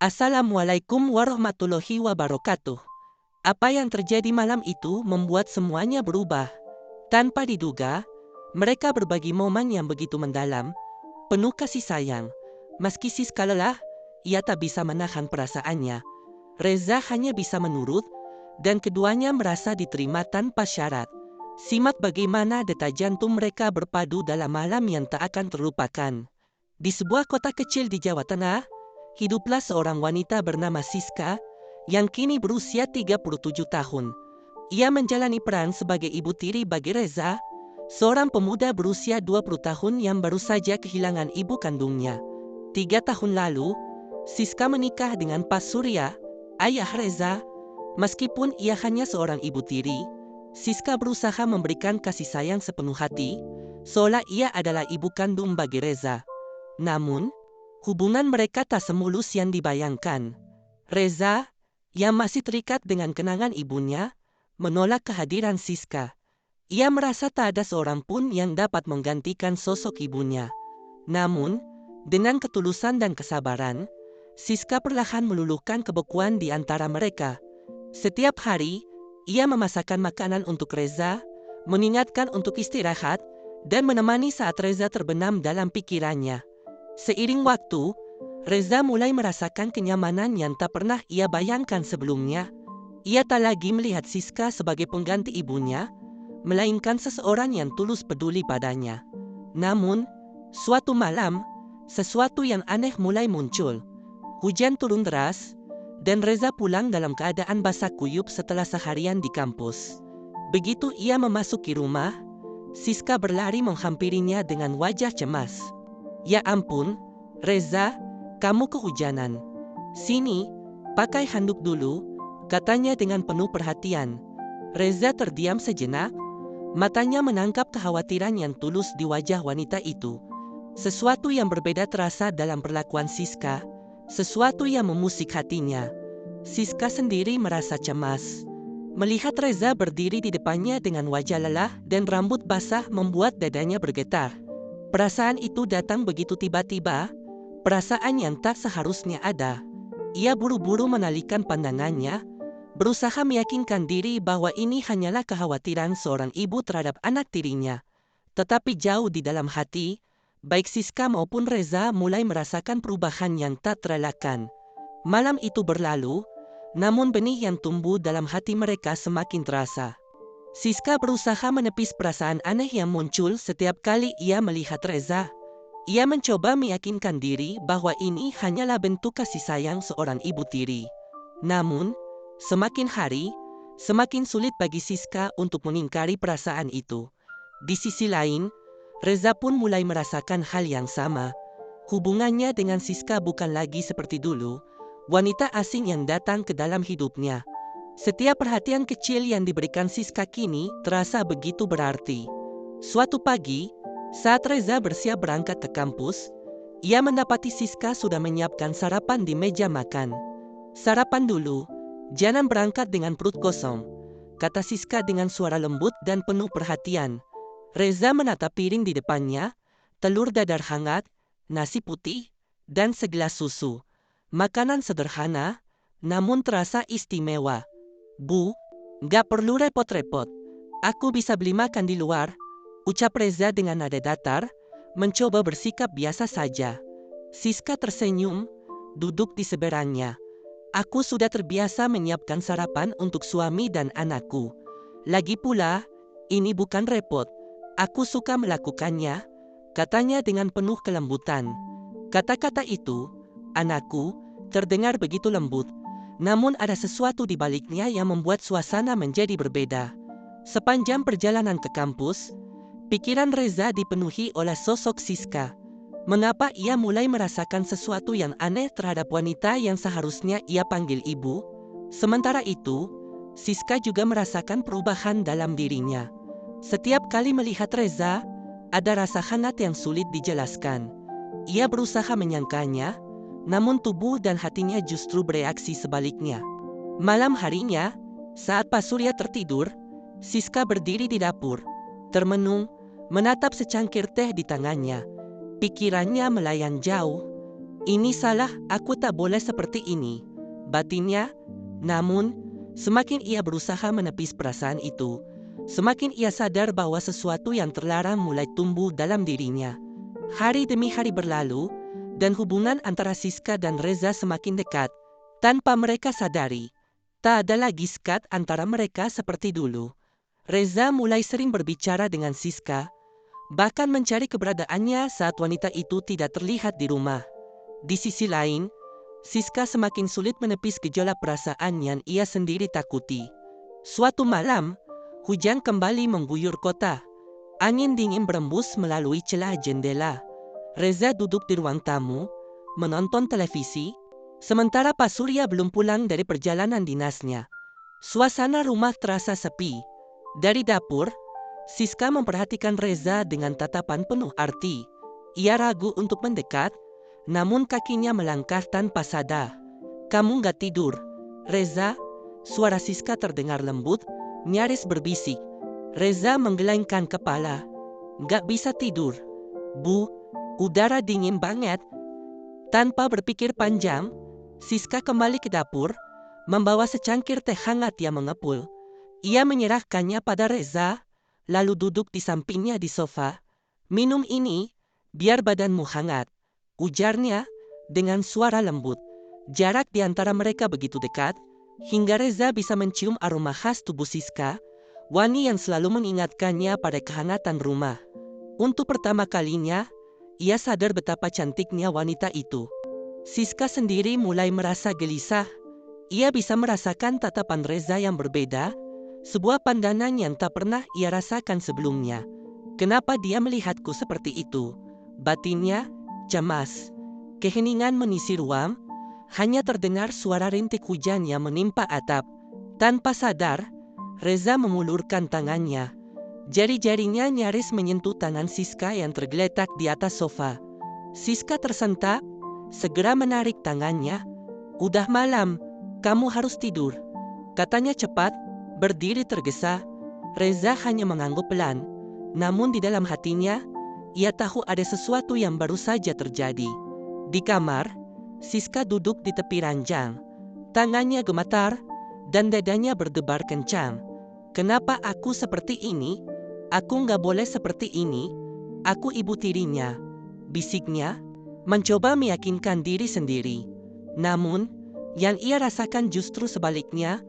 Assalamualaikum warahmatullahi wabarakatuh. Apa yang terjadi malam itu membuat semuanya berubah. Tanpa diduga, mereka berbagi momen yang begitu mendalam, penuh kasih sayang. Meski Siska lelah, ia tak bisa menahan perasaannya. Reza hanya bisa menurut, dan keduanya merasa diterima tanpa syarat. Simak bagaimana detak jantung mereka berpadu dalam malam yang tak akan terlupakan. Di sebuah kota kecil di Jawa Tengah, hiduplah seorang wanita bernama Siska yang kini berusia 37 tahun. Ia menjalani peran sebagai ibu tiri bagi Reza, seorang pemuda berusia 20 tahun yang baru saja kehilangan ibu kandungnya. 3 tahun lalu, Siska menikah dengan Pak Surya, ayah Reza. Meskipun ia hanya seorang ibu tiri, Siska berusaha memberikan kasih sayang sepenuh hati, seolah ia adalah ibu kandung bagi Reza. Namun, hubungan mereka tak semulus yang dibayangkan. Reza, yang masih terikat dengan kenangan ibunya, menolak kehadiran Siska. Ia merasa tak ada seorang pun yang dapat menggantikan sosok ibunya. Namun, dengan ketulusan dan kesabaran, Siska perlahan meluluhkan kebekuan di antara mereka. Setiap hari, ia memasakkan makanan untuk Reza, mengingatkan untuk istirahat, dan menemani saat Reza terbenam dalam pikirannya. Seiring waktu, Reza mulai merasakan kenyamanan yang tak pernah ia bayangkan sebelumnya. Ia tak lagi melihat Siska sebagai pengganti ibunya, melainkan seseorang yang tulus peduli padanya. Namun, suatu malam, sesuatu yang aneh mulai muncul. Hujan turun deras, dan Reza pulang dalam keadaan basah kuyup setelah seharian di kampus. Begitu ia memasuki rumah, Siska berlari menghampirinya dengan wajah cemas. "Ya ampun, Reza, kamu kehujanan. Sini, pakai handuk dulu," katanya dengan penuh perhatian. Reza terdiam sejenak, matanya menangkap kekhawatiran yang tulus di wajah wanita itu. Sesuatu yang berbeda terasa dalam perlakuan Siska, sesuatu yang memusik hatinya. Siska sendiri merasa cemas. Melihat Reza berdiri di depannya dengan wajah lelah dan rambut basah membuat dadanya bergetar. Perasaan itu datang begitu tiba-tiba, perasaan yang tak seharusnya ada. Ia buru-buru menalihkan pandangannya, berusaha meyakinkan diri bahwa ini hanyalah kekhawatiran seorang ibu terhadap anak tirinya. Tetapi jauh di dalam hati, baik Siska maupun Reza mulai merasakan perubahan yang tak terelakkan. Malam itu berlalu, namun benih yang tumbuh dalam hati mereka semakin terasa. Siska berusaha menepis perasaan aneh yang muncul setiap kali ia melihat Reza. Ia mencoba meyakinkan diri bahwa ini hanyalah bentuk kasih sayang seorang ibu tiri. Namun, semakin hari, semakin sulit bagi Siska untuk mengingkari perasaan itu. Di sisi lain, Reza pun mulai merasakan hal yang sama. Hubungannya dengan Siska bukan lagi seperti dulu, wanita asing yang datang ke dalam hidupnya. Setiap perhatian kecil yang diberikan Siska kini terasa begitu berarti. Suatu pagi, saat Reza bersiap berangkat ke kampus, ia mendapati Siska sudah menyiapkan sarapan di meja makan. "Sarapan dulu, jangan berangkat dengan perut kosong," kata Siska dengan suara lembut dan penuh perhatian. Reza menatap piring di depannya, telur dadar hangat, nasi putih, dan segelas susu. Makanan sederhana, namun terasa istimewa. "Bu, gak perlu repot-repot. Aku bisa beli makan di luar," ucap Reza dengan nada datar, mencoba bersikap biasa saja. Siska tersenyum, duduk di seberangnya. "Aku sudah terbiasa menyiapkan sarapan untuk suami dan anakku. Lagi pula, ini bukan repot. Aku suka melakukannya," katanya dengan penuh kelembutan. Kata-kata itu, "anakku," terdengar begitu lembut, namun ada sesuatu di baliknya yang membuat suasana menjadi berbeda. Sepanjang perjalanan ke kampus, pikiran Reza dipenuhi oleh sosok Siska. Mengapa ia mulai merasakan sesuatu yang aneh terhadap wanita yang seharusnya ia panggil ibu? Sementara itu, Siska juga merasakan perubahan dalam dirinya. Setiap kali melihat Reza, ada rasa hangat yang sulit dijelaskan. Ia berusaha menyangkanya, namun tubuh dan hatinya justru bereaksi sebaliknya. Malam harinya, saat Pak Surya tertidur, Siska berdiri di dapur, termenung, menatap secangkir teh di tangannya. Pikirannya melayang jauh. Ini salah, aku tak boleh seperti ini, batinnya. Namun, semakin ia berusaha menepis perasaan itu, semakin ia sadar bahwa sesuatu yang terlarang mulai tumbuh dalam dirinya. Hari demi hari berlalu, dan hubungan antara Siska dan Reza semakin dekat. Tanpa mereka sadari, tak ada lagi sekat antara mereka seperti dulu. Reza mulai sering berbicara dengan Siska, bahkan mencari keberadaannya saat wanita itu tidak terlihat di rumah. Di sisi lain, Siska semakin sulit menepis gejolak perasaan yang ia sendiri takuti. Suatu malam, hujan kembali mengguyur kota. Angin dingin berembus melalui celah jendela. Reza duduk di ruang tamu, menonton televisi, sementara Pak Surya belum pulang dari perjalanan dinasnya. Suasana rumah terasa sepi. Dari dapur, Siska memperhatikan Reza dengan tatapan penuh arti. Ia ragu untuk mendekat, namun kakinya melangkah tanpa sadar. "Kamu gak tidur, Reza?" Suara Siska terdengar lembut, nyaris berbisik. Reza menggelengkan kepala. "Gak bisa tidur, Bu. Udara dingin banget." Tanpa berpikir panjang, Siska kembali ke dapur, membawa secangkir teh hangat yang mengepul. Ia menyerahkannya pada Reza, lalu duduk di sampingnya di sofa. "Minum ini, biar badanmu hangat," ujarnya dengan suara lembut. Jarak di antara mereka begitu dekat, hingga Reza bisa mencium aroma khas tubuh Siska, wangi yang selalu mengingatkannya pada kehangatan rumah. Untuk pertama kalinya, ia sadar betapa cantiknya wanita itu. Siska sendiri mulai merasa gelisah. Ia bisa merasakan tatapan Reza yang berbeda, sebuah pandangan yang tak pernah ia rasakan sebelumnya. "Kenapa dia melihatku seperti itu?" batinnya, cemas. Keheningan mengisi ruang, hanya terdengar suara rintik hujan yang menimpa atap. Tanpa sadar, Reza mengulurkan tangannya. Jari-jarinya nyaris menyentuh tangan Siska yang tergeletak di atas sofa. Siska tersentak, segera menarik tangannya. "Udah malam, kamu harus tidur," katanya cepat, berdiri tergesa. Reza hanya mengangguk pelan, namun di dalam hatinya, ia tahu ada sesuatu yang baru saja terjadi. Di kamar, Siska duduk di tepi ranjang. Tangannya gemetar, dan dadanya berdebar kencang. "Kenapa aku seperti ini? Aku nggak boleh seperti ini. Aku ibu tirinya," bisiknya, mencoba meyakinkan diri sendiri. Namun, yang ia rasakan justru sebaliknya.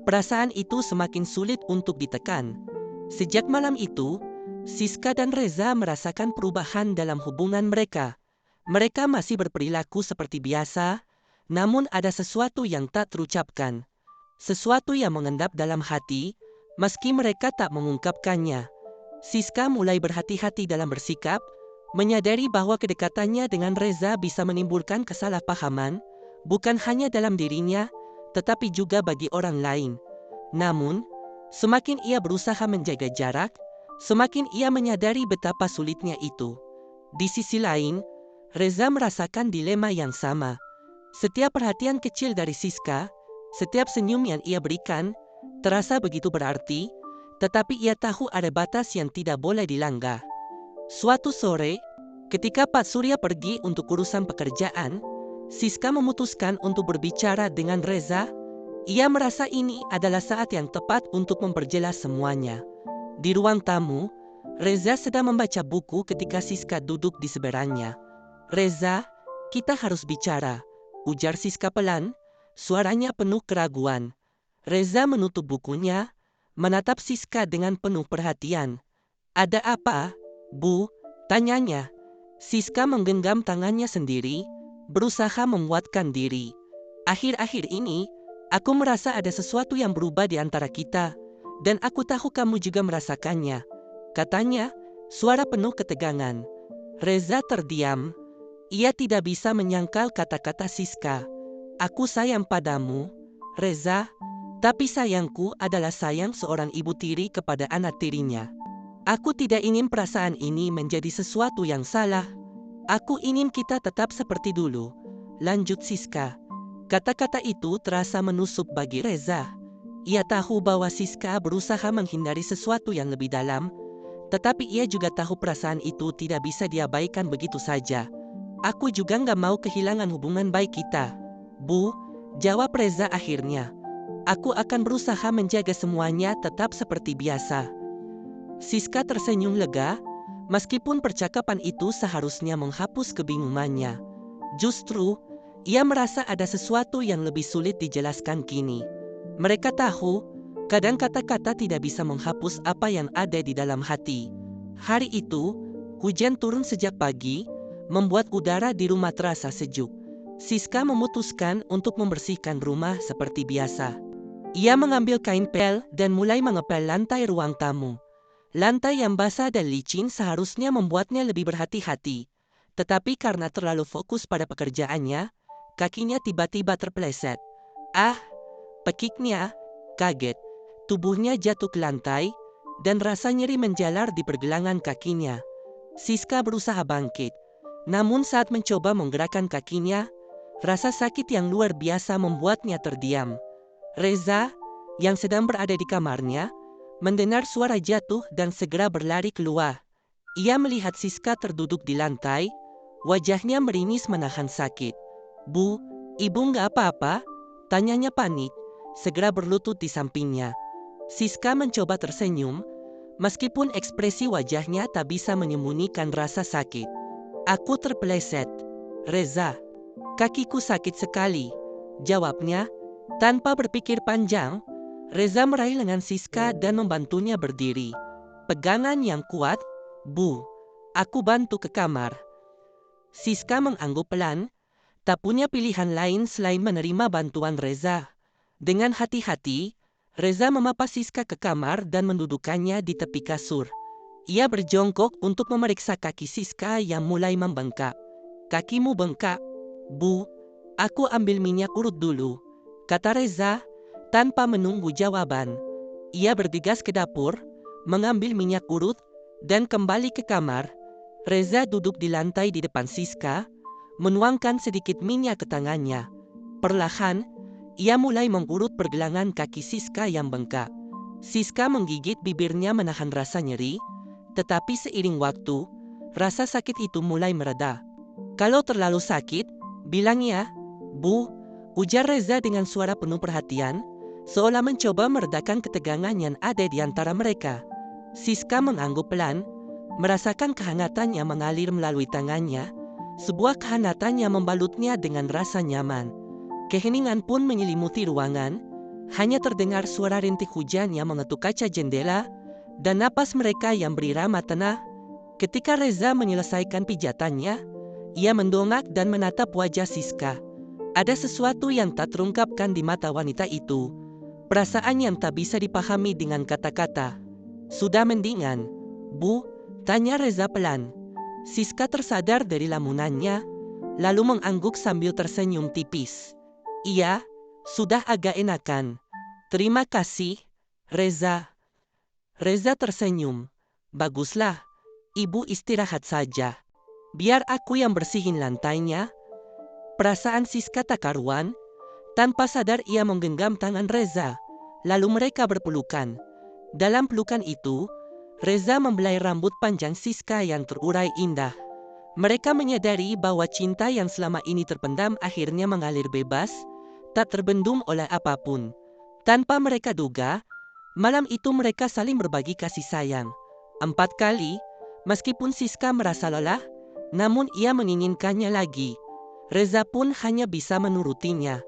Perasaan itu semakin sulit untuk ditekan. Sejak malam itu, Siska dan Reza merasakan perubahan dalam hubungan mereka. Mereka masih berperilaku seperti biasa, namun ada sesuatu yang tak terucapkan. Sesuatu yang mengendap dalam hati, meski mereka tak mengungkapkannya. Siska mulai berhati-hati dalam bersikap, menyadari bahwa kedekatannya dengan Reza bisa menimbulkan kesalahpahaman, bukan hanya dalam dirinya, tetapi juga bagi orang lain. Namun, semakin ia berusaha menjaga jarak, semakin ia menyadari betapa sulitnya itu. Di sisi lain, Reza merasakan dilema yang sama. Setiap perhatian kecil dari Siska, setiap senyum yang ia berikan, terasa begitu berarti, tetapi ia tahu ada batas yang tidak boleh dilanggar. Suatu sore, ketika Pak Surya pergi untuk urusan pekerjaan, Siska memutuskan untuk berbicara dengan Reza. Ia merasa ini adalah saat yang tepat untuk memperjelas semuanya. Di ruang tamu, Reza sedang membaca buku ketika Siska duduk di seberangnya. "Reza, kita harus bicara," ujar Siska pelan, suaranya penuh keraguan. Reza menutup bukunya, menatap Siska dengan penuh perhatian. "Ada apa, Bu?" tanyanya. Siska menggenggam tangannya sendiri, berusaha menguatkan diri. "Akhir-akhir ini, aku merasa ada sesuatu yang berubah di antara kita, dan aku tahu kamu juga merasakannya," katanya, suara penuh ketegangan. Reza terdiam. Ia tidak bisa menyangkal kata-kata Siska. "Aku sayang padamu, Reza, tapi sayangku adalah sayang seorang ibu tiri kepada anak tirinya. Aku tidak ingin perasaan ini menjadi sesuatu yang salah. Aku ingin kita tetap seperti dulu," lanjut Siska. Kata-kata itu terasa menusuk bagi Reza. Ia tahu bahwa Siska berusaha menghindari sesuatu yang lebih dalam, tetapi ia juga tahu perasaan itu tidak bisa diabaikan begitu saja. Aku juga nggak mau kehilangan hubungan baik kita. Bu, jawab Reza akhirnya. Aku akan berusaha menjaga semuanya tetap seperti biasa. Siska tersenyum lega, meskipun percakapan itu seharusnya menghapus kebingungannya. Justru, ia merasa ada sesuatu yang lebih sulit dijelaskan kini. Mereka tahu, kadang kata-kata tidak bisa menghapus apa yang ada di dalam hati. Hari itu, hujan turun sejak pagi, membuat udara di rumah terasa sejuk. Siska memutuskan untuk membersihkan rumah seperti biasa. Ia mengambil kain pel dan mulai mengepel lantai ruang tamu. Lantai yang basah dan licin seharusnya membuatnya lebih berhati-hati. Tetapi karena terlalu fokus pada pekerjaannya, kakinya tiba-tiba terpeleset. Ah, pekiknya, kaget. Tubuhnya jatuh ke lantai, dan rasa nyeri menjalar di pergelangan kakinya. Siska berusaha bangkit. Namun saat mencoba menggerakkan kakinya, rasa sakit yang luar biasa membuatnya terdiam. Reza, yang sedang berada di kamarnya, mendengar suara jatuh dan segera berlari keluar. Ia melihat Siska terduduk di lantai, wajahnya meringis menahan sakit. Bu, ibu nggak apa-apa? Tanyanya panik, segera berlutut di sampingnya. Siska mencoba tersenyum, meskipun ekspresi wajahnya tak bisa menyembunyikan rasa sakit. Aku terpeleset, Reza. Kakiku sakit sekali, jawabnya. Tanpa berpikir panjang, Reza meraih lengan Siska dan membantunya berdiri. Pegangan yang kuat, Bu. Aku bantu ke kamar. Siska mengangguk pelan, tak punya pilihan lain selain menerima bantuan Reza. Dengan hati-hati, Reza memapas Siska ke kamar dan mendudukkannya di tepi kasur. Ia berjongkok untuk memeriksa kaki Siska yang mulai membengkak. Kakimu bengkak, Bu. Aku ambil minyak urut dulu, kata Reza, tanpa menunggu jawaban. Ia bergegas ke dapur, mengambil minyak urut, dan kembali ke kamar. Reza duduk di lantai di depan Siska, menuangkan sedikit minyak ke tangannya. Perlahan, ia mulai mengurut pergelangan kaki Siska yang bengkak. Siska menggigit bibirnya menahan rasa nyeri, tetapi seiring waktu, rasa sakit itu mulai mereda. Kalau terlalu sakit, bilang ya, Bu, ujar Reza dengan suara penuh perhatian, seolah mencoba meredakan ketegangan yang ada di antara mereka. Siska mengangguk pelan, merasakan kehangatan yang mengalir melalui tangannya, sebuah kehangatan yang membalutnya dengan rasa nyaman. Keheningan pun menyelimuti ruangan, hanya terdengar suara rintik hujan yang mengetuk kaca jendela, dan napas mereka yang berirama tenang. Ketika Reza menyelesaikan pijatannya, ia mendongak dan menatap wajah Siska. Ada sesuatu yang tak terungkapkan di mata wanita itu, perasaan yang tak bisa dipahami dengan kata-kata. Sudah mendingan, Bu? Tanya Reza pelan. Siska tersadar dari lamunannya, lalu mengangguk sambil tersenyum tipis. Iya, sudah agak enakan. Terima kasih, Reza. Reza tersenyum. Baguslah, Ibu istirahat saja. Biar aku yang bersihin lantainya. Perasaan Siska tak karuan. Tanpa sadar ia menggenggam tangan Reza. Lalu mereka berpelukan. Dalam pelukan itu, Reza membelai rambut panjang Siska yang terurai indah. Mereka menyadari bahwa cinta yang selama ini terpendam akhirnya mengalir bebas, tak terbendung oleh apapun. Tanpa mereka duga, malam itu mereka saling berbagi kasih sayang. 4 kali, meskipun Siska merasa lelah, namun ia menginginkannya lagi. Reza pun hanya bisa menurutinya.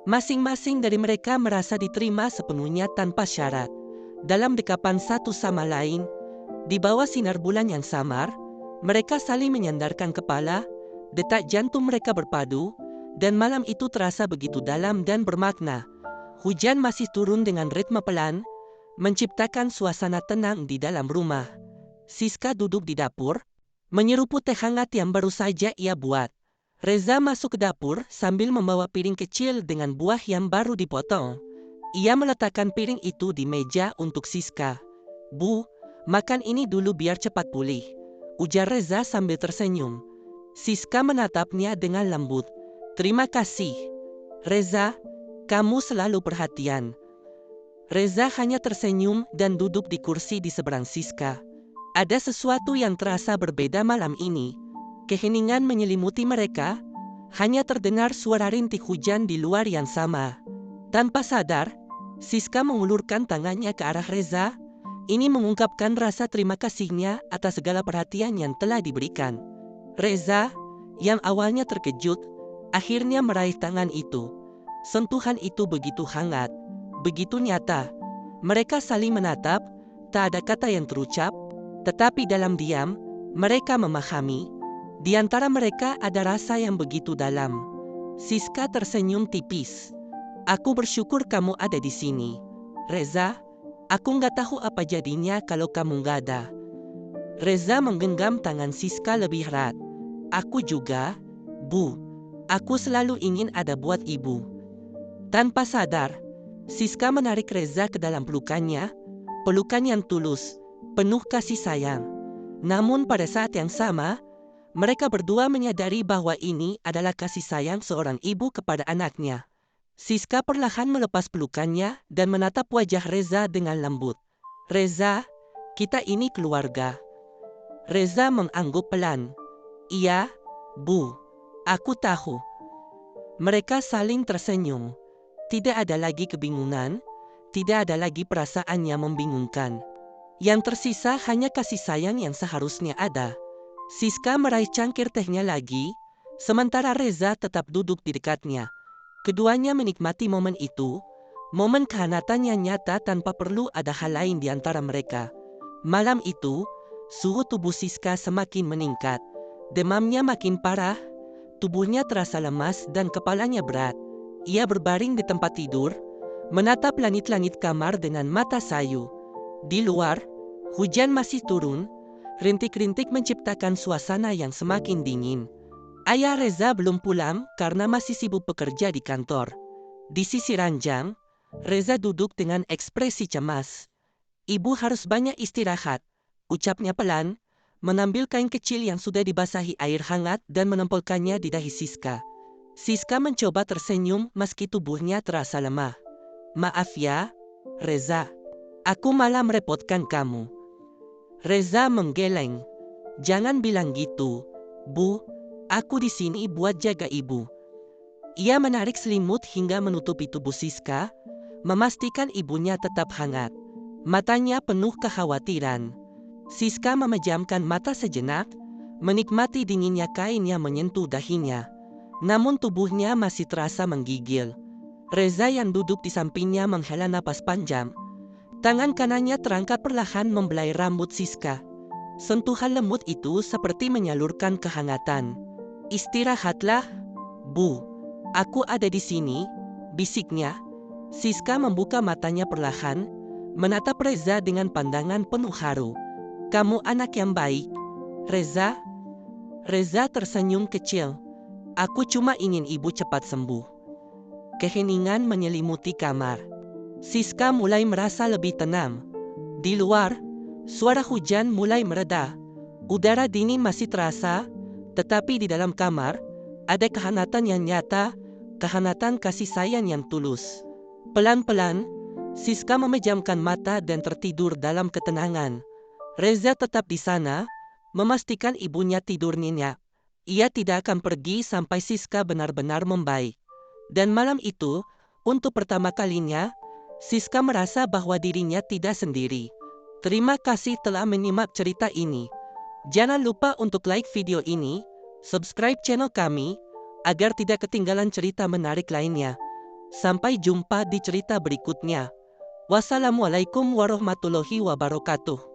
Masing-masing dari mereka merasa diterima sepenuhnya tanpa syarat. Dalam dekapan satu sama lain, di bawah sinar bulan yang samar, mereka saling menyandarkan kepala, detak jantung mereka berpadu, dan malam itu terasa begitu dalam dan bermakna. Hujan masih turun dengan ritme pelan, menciptakan suasana tenang di dalam rumah. Siska duduk di dapur, menyeruput teh hangat yang baru saja ia buat. Reza masuk ke dapur sambil membawa piring kecil dengan buah yang baru dipotong. Ia meletakkan piring itu di meja untuk Siska. Bu, makan ini dulu biar cepat pulih, ujar Reza sambil tersenyum. Siska menatapnya dengan lembut. Terima kasih, Reza, kamu selalu perhatian. Reza hanya tersenyum dan duduk di kursi di seberang Siska. Ada sesuatu yang terasa berbeda malam ini. Keheningan menyelimuti mereka, hanya terdengar suara rintik hujan di luar yang sama. Tanpa sadar, Siska mengulurkan tangannya ke arah Reza. Ini mengungkapkan rasa terima kasihnya atas segala perhatian yang telah diberikan. Reza, yang awalnya terkejut, akhirnya meraih tangan itu. Sentuhan itu begitu hangat, begitu nyata. Mereka saling menatap, tak ada kata yang terucap, tetapi dalam diam, mereka memahami. Di antara mereka ada rasa yang begitu dalam. Siska tersenyum tipis. Aku bersyukur kamu ada di sini. Reza, aku nggak tahu apa jadinya kalau kamu nggak ada. Reza menggenggam tangan Siska lebih erat. Aku juga, Bu. Aku selalu ingin ada buat ibu. Tanpa sadar, Siska menarik Reza ke dalam pelukannya, pelukan yang tulus, penuh kasih sayang. Namun pada saat yang sama, mereka berdua menyadari bahwa ini adalah kasih sayang seorang ibu kepada anaknya. Siska perlahan melepas pelukannya dan menatap wajah Reza dengan lembut. Reza, kita ini keluarga. Reza mengangguk pelan. Iya, Bu. Aku tahu. Mereka saling tersenyum. Tidak ada lagi kebingungan, tidak ada lagi perasaan yang membingungkan. Yang tersisa hanya kasih sayang yang seharusnya ada. Siska meraih cangkir tehnya lagi, sementara Reza tetap duduk di dekatnya. Keduanya menikmati momen itu, momen kehangatan yang nyata tanpa perlu ada hal lain di antara mereka. Malam itu, suhu tubuh Siska semakin meningkat. Demamnya makin parah, tubuhnya terasa lemas dan kepalanya berat. Ia berbaring di tempat tidur, menatap langit-langit kamar dengan mata sayu. Di luar, hujan masih turun, rintik-rintik menciptakan suasana yang semakin dingin. Ayah Reza belum pulang karena masih sibuk bekerja di kantor. Di sisi ranjang, Reza duduk dengan ekspresi cemas. Ibu harus banyak istirahat, ucapnya pelan, mengambil kain kecil yang sudah dibasahi air hangat dan menempelkannya di dahi Siska. Siska mencoba tersenyum meski tubuhnya terasa lemah. Maaf ya, Reza. Aku malah merepotkan kamu. Reza menggeleng. Jangan bilang gitu, Bu. Aku di sini buat jaga ibu. Ia menarik selimut hingga menutupi tubuh Siska, memastikan ibunya tetap hangat. Matanya penuh kekhawatiran. Siska memejamkan mata sejenak, menikmati dinginnya kain yang menyentuh dahinya. Namun tubuhnya masih terasa menggigil. Reza yang duduk di sampingnya menghela napas panjang. Tangan kanannya terangkat perlahan membelai rambut Siska. Sentuhan lembut itu seperti menyalurkan kehangatan. Istirahatlah, Bu. Aku ada di sini, bisiknya. Siska membuka matanya perlahan, menatap Reza dengan pandangan penuh haru. Kamu anak yang baik, Reza. Reza tersenyum kecil. Aku cuma ingin ibu cepat sembuh. Keheningan menyelimuti kamar. Siska mulai merasa lebih tenang. Di luar, suara hujan mulai mereda. Udara dingin masih terasa, tetapi di dalam kamar, ada kehangatan yang nyata, kehangatan kasih sayang yang tulus. Pelan-pelan, Siska memejamkan mata dan tertidur dalam ketenangan. Reza tetap di sana, memastikan ibunya tidur nyenyak. Ia tidak akan pergi sampai Siska benar-benar membaik. Dan malam itu, untuk pertama kalinya, Siska merasa bahwa dirinya tidak sendiri. Terima kasih telah menyimak cerita ini. Jangan lupa untuk like video ini, subscribe channel kami, agar tidak ketinggalan cerita menarik lainnya. Sampai jumpa di cerita berikutnya. Wassalamualaikum warahmatullahi wabarakatuh.